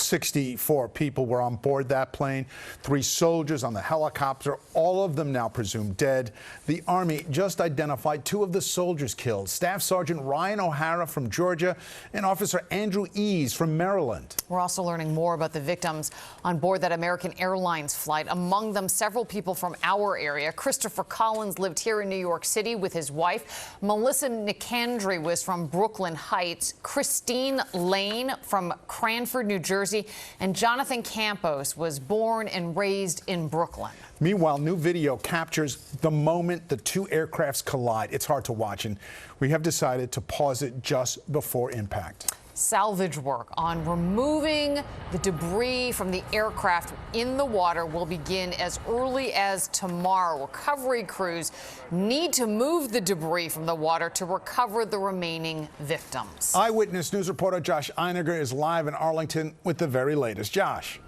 64 people were on board that plane, 3 soldiers on the helicopter, all of them now presumed dead. The Army just identified 2 of the soldiers killed, Staff Sergeant Ryan O'Hara from Georgia and Officer Andrew Ease from Maryland. We're also learning more about the victims on board that American Airlines flight, among them several people from our area. Christopher Collins lived here in New York City with his wife. Melissa Nicandri was from Brooklyn Heights. Christine Lane from Cranford, New Jersey, and Jonathan Campos was born and raised in Brooklyn. Meanwhile, new video captures the moment the 2 aircrafts collide. It's hard to watch, and we have decided to pause it just before impact. Salvage work on removing the debris from the aircraft in the water will begin as early as tomorrow. Recovery crews need to move the debris from the water to recover the remaining victims. Eyewitness News reporter Josh Einiger is live in Arlington with the very latest. Josh.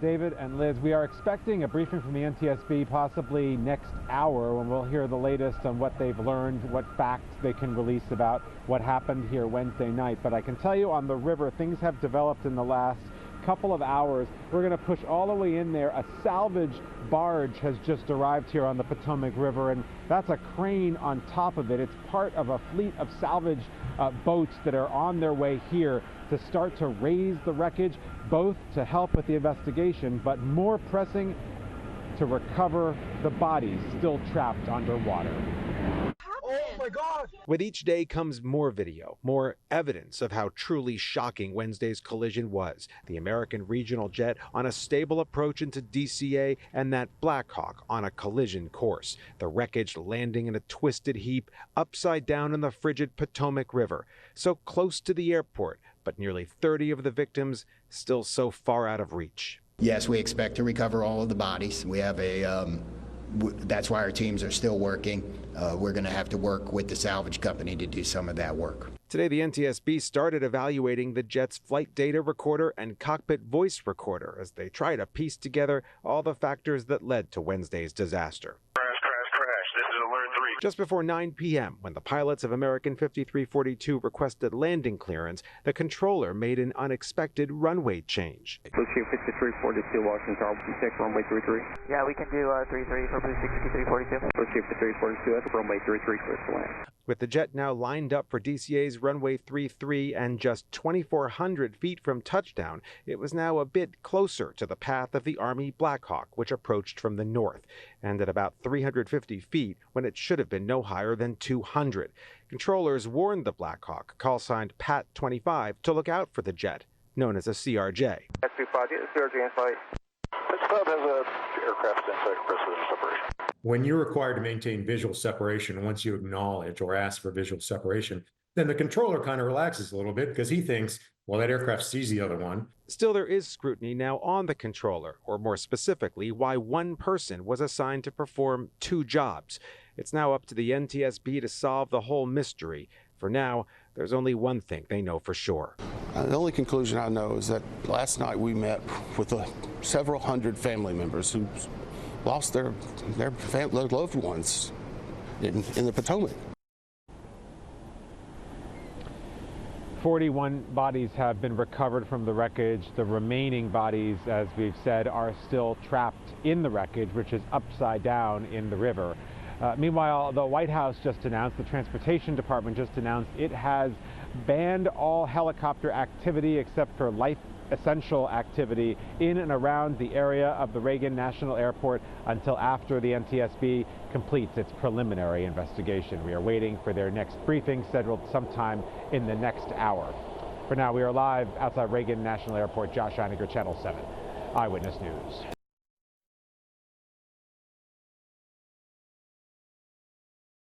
David and Liz, we are expecting a briefing from the NTSB possibly next hour when we'll hear the latest on what they've learned, what facts they can release about what happened here Wednesday night. But I can tell you on the river, things have developed in the last couple of hours. We're going to push all the way in there. A salvage barge has just arrived here on the Potomac River, and that's a crane on top of it. It's part of a fleet of salvage boats that are on their way here to start to raise the wreckage, both to help with the investigation, but more pressing, to recover the bodies still trapped underwater. Oh my God! With each day comes more video, more evidence of how truly shocking Wednesday's collision was. The American regional jet on a stable approach into DCA and that Black Hawk on a collision course. The wreckage landing in a twisted heap upside down in the frigid Potomac River. So close to the airport, but nearly 30 of the victims still so far out of reach. Yes, we expect to recover all of the bodies. We have that's why our teams are still working. We're going to have to work with the salvage company to do some of that work. Today, the NTSB started evaluating the jet's flight data recorder and cockpit voice recorder as they try to piece together all the factors that led to Wednesday's disaster. Just before 9 p.m., when the pilots of American 5342 requested landing clearance, the controller made an unexpected runway change. Blue Chief 5342, Washington Tower, check runway 33. Yeah, we can do 33 for Blue Chief 5342. Blue Chief 5342, that's runway 33, clear to land. With the jet now lined up for DCA's runway 33 and just 2,400 feet from touchdown, it was now a bit closer to the path of the Army Black Hawk, which approached from the north, and at about 350 feet when it should have been no higher than 200. Controllers warned the Black Hawk, call-signed Pat 25, to look out for the jet, known as a CRJ. S25, CRJ in flight. This club has a aircraft inside precision separation. When you're required to maintain visual separation, once you acknowledge or ask for visual separation, then the controller kind of relaxes a little bit because he thinks, well, that aircraft sees the other one. Still, there is scrutiny now on the controller, or more specifically, why one person was assigned to perform 2 jobs. It's now up to the NTSB to solve the whole mystery. For now, there's only one thing they know for sure. The only conclusion I know is that last night we met with several hundred family members who lost their loved ones in the Potomac. 41 bodies have been recovered from the wreckage. The remaining bodies, as we've said, are still trapped in the wreckage, which is upside down in the river. Meanwhile, the White House just announced, the Transportation Department just announced, it has banned all helicopter activity except for life-essential activity in and around the area of the Reagan National Airport until after the NTSB completes its preliminary investigation. We are waiting for their next briefing, scheduled sometime in the next hour. For now, we are live outside Reagan National Airport. Josh Einiger, Channel 7, Eyewitness News.